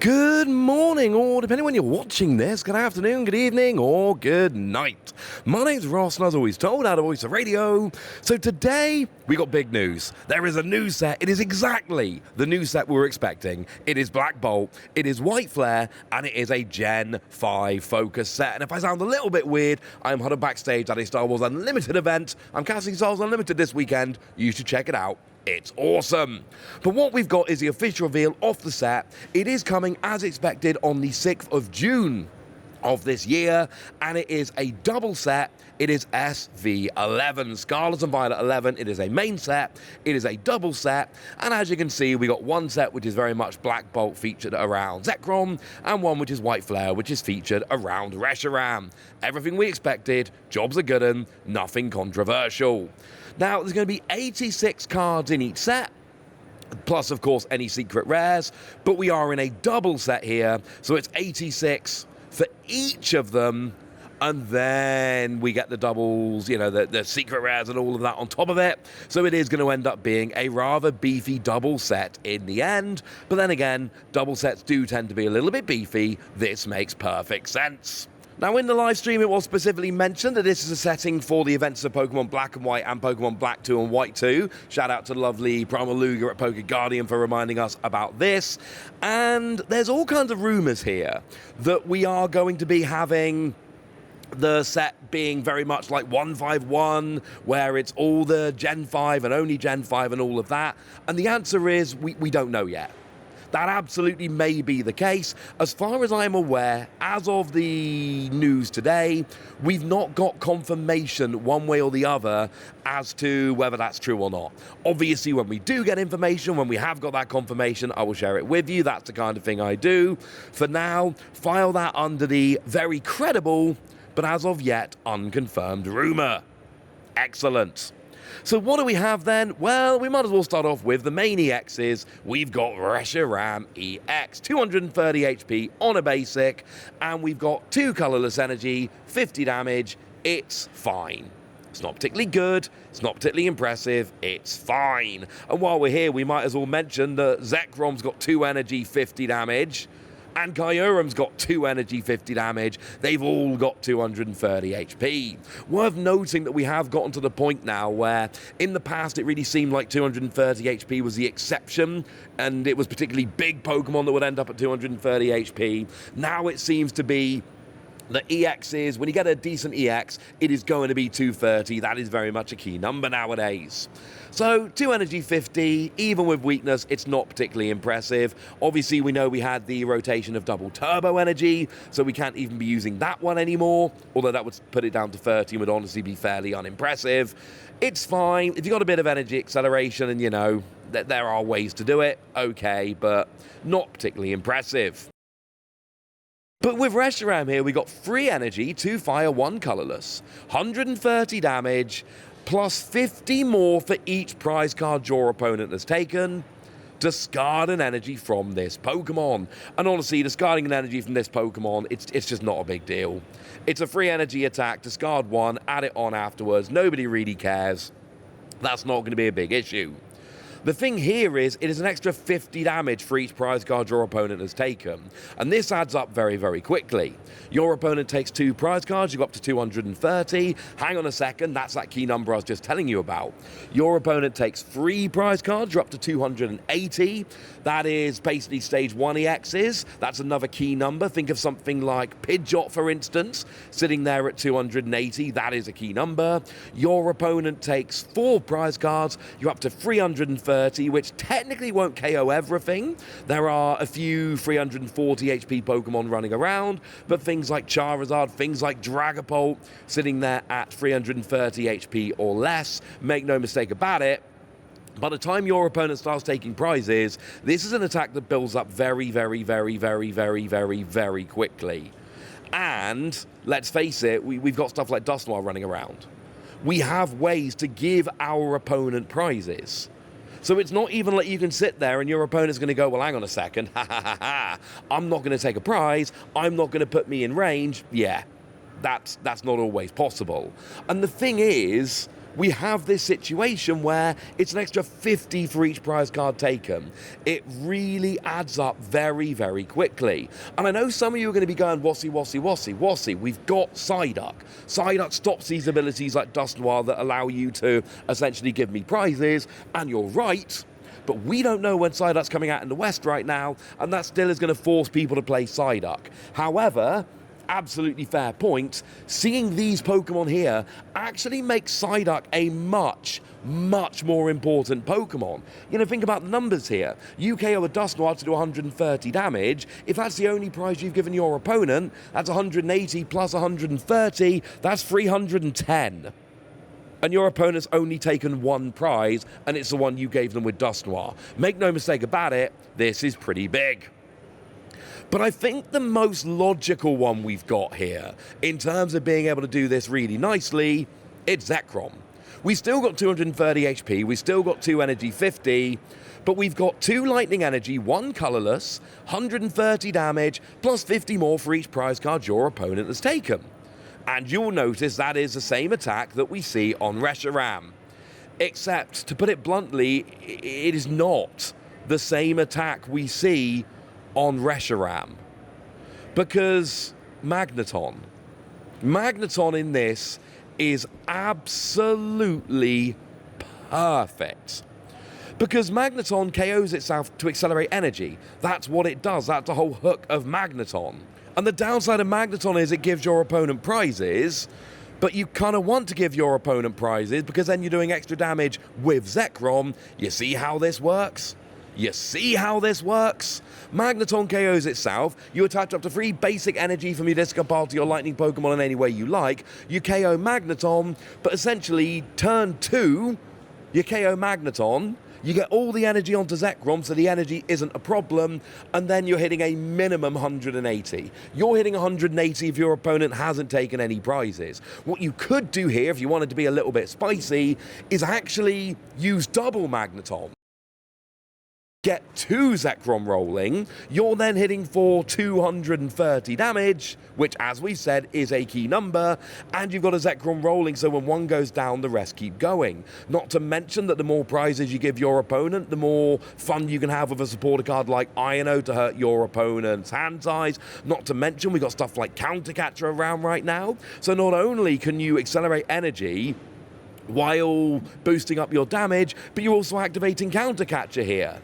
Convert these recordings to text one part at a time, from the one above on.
Good morning, or depending when you're watching this, good afternoon, good evening, or good night. My name's Ross, and as always told, out of Voice of Radio. So today, we got big news. There is a new set. It is exactly the new set we were expecting. It is Black Bolt, it is White Flare, and it is a Gen 5 focus set. And if I sound a little bit weird, I'm huddled backstage at a Star Wars Unlimited event. I'm casting Star Wars Unlimited this weekend. You should check it out. It's awesome. But what we've got is the official reveal of the set. It is coming as expected on the 6th of June of this year, and it is a double set. It is SV11, Scarlet and Violet 11. It is a main set, it is a double set, and as you can see, we got one set which is very much Black Bolt featured around Zekrom, and one which is White Flare, which is featured around Reshiram. Everything we expected, jobs are good and nothing controversial. Now, there's going to be 86 cards in each set, plus, of course, any secret rares, but we are in a double set here, so it's 86 for each of them, and then we get the doubles, you know, the secret rares and all of that on top of it. So it is going to end up being a rather beefy double set in the end. But then again, double sets do tend to be a little bit beefy. This makes perfect sense. Now, in the live stream, it was specifically mentioned that this is a setting for the events of Pokemon Black and White and Pokemon Black 2 and White 2. Shout out to the lovely Primal Luger at Poke Guardian for reminding us about this. And there's all kinds of rumors here that we are going to be having the set being very much like 151, where it's all the Gen 5 and only Gen 5 and all of that. And the answer is we don't know yet. That absolutely may be the case. As far as I'm aware, as of the news today, we've not got confirmation one way or the other as to whether that's true or not. Obviously, when we do get information, when we have got that confirmation, I will share it with you. That's the kind of thing I do. For now, file that under the very credible, but as of yet, unconfirmed rumor. Excellent. So what do we have then? Well, we might as well start off with the main EXs. We've got Reshiram EX, 230 HP on a basic, and we've got 2 colorless energy, 50 damage. It's fine. It's not particularly good, it's not particularly impressive, it's fine. And while we're here, we might as well mention that Zekrom's got 2 energy, 50 damage, and Kyurem's got 2 energy, 50 damage. They've all got 230 HP. Worth noting that we have gotten to the point now where in the past it really seemed like 230 HP was the exception, and it was particularly big Pokemon that would end up at 230 HP. Now it seems to be the EXs, when you get a decent EX, it is going to be 230. That is very much a key number nowadays. So, 2 energy 50, even with weakness, it's not particularly impressive. Obviously, we know we had the rotation of double turbo energy, so we can't even be using that one anymore, although that would put it down to 30 and would honestly be fairly unimpressive. It's fine. If you've got a bit of energy acceleration and, you know, there are ways to do it, okay, but not particularly impressive. But with Reshiram here, we got 3 energy, 2 fire, 1 colorless, 130 damage, plus 50 more for each prize card your opponent has taken. Discard an energy from this Pokemon. And honestly, discarding an energy from this Pokemon, it's just not a big deal. It's a free energy attack, discard 1, add it on afterwards, nobody really cares. That's not going to be a big issue. The thing here is, it is an extra 50 damage for each prize card your opponent has taken, and this adds up very, very quickly. Your opponent takes 2 prize cards, you go up to 230. Hang on a second, that's that key number I was just telling you about. Your opponent takes 3 prize cards, you're up to 280. That is basically stage 1 EXs. That's another key number. Think of something like Pidgeot, for instance, sitting there at 280. That is a key number. Your opponent takes 4 prize cards, you're up to 330. Which technically won't KO everything. There are a few 340 HP Pokemon running around, but things like Charizard, things like Dragapult, sitting there at 330 HP or less. Make no mistake about it, by the time your opponent starts taking prizes, this is an attack that builds up very, very, very, very, very, very, very quickly. And, let's face it, we've got stuff like Dusknoir running around. We have ways to give our opponent prizes. So it's not even like you can sit there and your opponent's going to go, well, hang on a second, I'm not going to take a prize, I'm not going to put me in range. Yeah, that's not always possible. And the thing is, we have this situation where it's an extra 50 for each prize card taken. It really adds up very, very quickly. And I know some of you are going to be going, Wossy, we've got Psyduck. Psyduck stops these abilities like Dust Noir that allow you to essentially give me prizes, and you're right. But we don't know when Psyduck's coming out in the West right now, and that still is going to force people to play Psyduck. However, absolutely fair point, seeing these Pokemon here actually makes Psyduck a much more important Pokemon. You know, think about the numbers here. You KO a Dust Noir to do 130 damage. If that's the only prize you've given your opponent, that's 180 plus 130, that's 310. And your opponent's only taken one prize, and it's the one you gave them with Dust Noir. Make no mistake about it, this is pretty big. But I think the most logical one we've got here, in terms of being able to do this really nicely, it's Zekrom. We still got 230 HP, we still got 2 energy 50, but we've got 2 lightning energy, 1 colorless, 130 damage, plus 50 more for each prize card your opponent has taken. And you'll notice that is the same attack that we see on Reshiram. Except, to put it bluntly, it is not the same attack we see on Reshiram, because Magneton in this is absolutely perfect, because Magneton KOs itself to accelerate energy. That's what it does. That's the whole hook of Magneton. And the downside of Magneton is it gives your opponent prizes, but you kind of want to give your opponent prizes because then you're doing extra damage with Zekrom. You see how this works? You see how this works? Magneton KOs itself. You attach up to 3 basic energy from your discard pile to your lightning Pokemon in any way you like. You KO Magneton, but essentially turn 2, you KO Magneton. You get all the energy onto Zekrom, so the energy isn't a problem, and then you're hitting a minimum 180. You're hitting 180 if your opponent hasn't taken any prizes. What you could do here, if you wanted to be a little bit spicy, is actually use double Magneton. Get 2 Zekrom rolling, you're then hitting for 230 damage, which, as we said, is a key number, and you've got a Zekrom rolling, so when one goes down, the rest keep going. Not to mention that the more prizes you give your opponent, the more fun you can have with a supporter card like Iono to hurt your opponent's hand size. Not to mention, we've got stuff like Countercatcher around right now, so not only can you accelerate energy while boosting up your damage, but you're also activating Countercatcher here.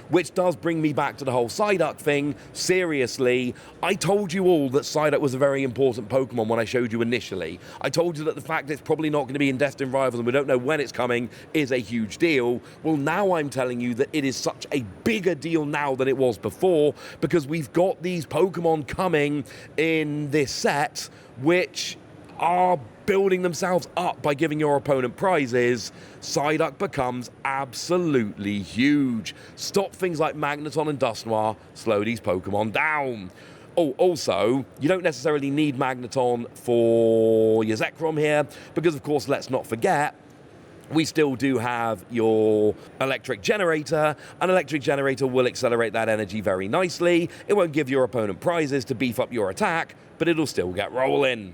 Which does bring me back to the whole Psyduck thing. Seriously, I told you all that Psyduck was a very important Pokemon when I showed you initially. I told you that the fact it's probably not going to be in Destined Rivals and we don't know when it's coming is a huge deal. Well, now I'm telling you that it is such a bigger deal now than it was before, because we've got these Pokemon coming in this set which are building themselves up by giving your opponent prizes. Psyduck becomes absolutely huge. Stop things like Magneton and Dust Noir, slow these Pokemon down. Oh, also, you don't necessarily need Magneton for your Zekrom here, because of course, let's not forget, we still do have your electric generator. An electric generator will accelerate that energy very nicely. It won't give your opponent prizes to beef up your attack, but it'll still get rolling.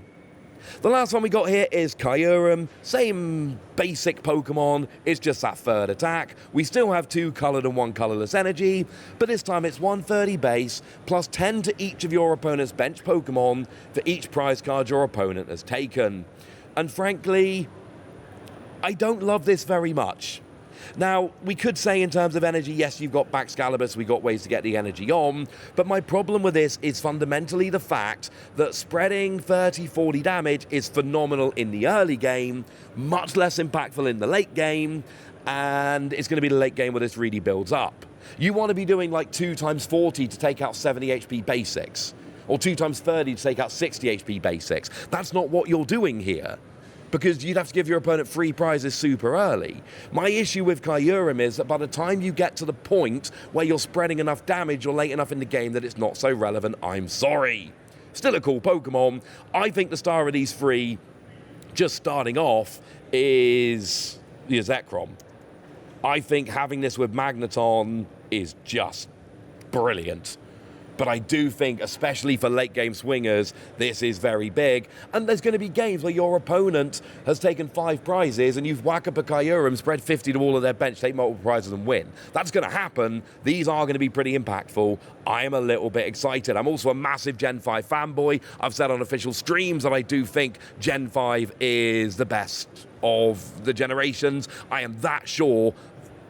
The last one we got here is Kyurem. Same basic Pokemon, it's just that 3rd attack. We still have 2 coloured and 1 colourless energy, but this time it's 130 base, plus 10 to each of your opponent's bench Pokemon for each prize card your opponent has taken. And frankly, I don't love this very much. Now, we could say in terms of energy, yes, you've got Baxcalibur, we got ways to get the energy on, but my problem with this is fundamentally the fact that spreading 30, 40 damage is phenomenal in the early game, much less impactful in the late game, and it's going to be the late game where this really builds up. You want to be doing like 2 times 40 to take out 70 HP basics, or 2 times 30 to take out 60 HP basics. That's not what you're doing here, because you'd have to give your opponent 3 prizes super early. My issue with Kyurem is that by the time you get to the point where you're spreading enough damage or late enough in the game that it's not so relevant, I'm sorry. Still a cool Pokemon. I think the star of these 3, just starting off, is your Zekrom. I think having this with Magneton is just brilliant. But I do think, especially for late game swingers, this is very big. And there's going to be games where your opponent has taken 5 prizes and you've whack up a Kyurem, spread 50 to all of their bench, take multiple prizes and win. That's going to happen. These are going to be pretty impactful. I am a little bit excited. I'm also a massive Gen 5 fanboy. I've said on official streams that I do think Gen 5 is the best of the generations. I am that sure.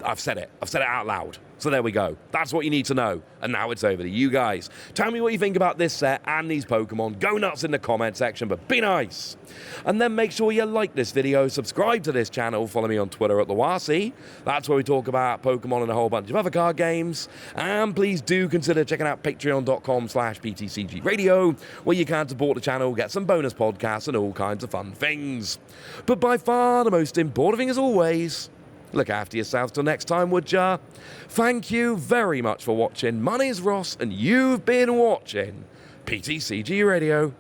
I've said it out loud. So there we go. That's what you need to know. And now it's over to you guys. Tell me what you think about this set and these Pokemon. Go nuts in the comment section, but be nice. And then make sure you like this video, subscribe to this channel, follow me on Twitter at @TheWasi. That's where we talk about Pokemon and a whole bunch of other card games. And please do consider checking out patreon.com/PTCG Radio, where you can support the channel, get some bonus podcasts and all kinds of fun things. But by far the most important thing as always, look after yourselves till next time, would ya? Thank you very much for watching. My name's Ross, and you've been watching PTCG Radio.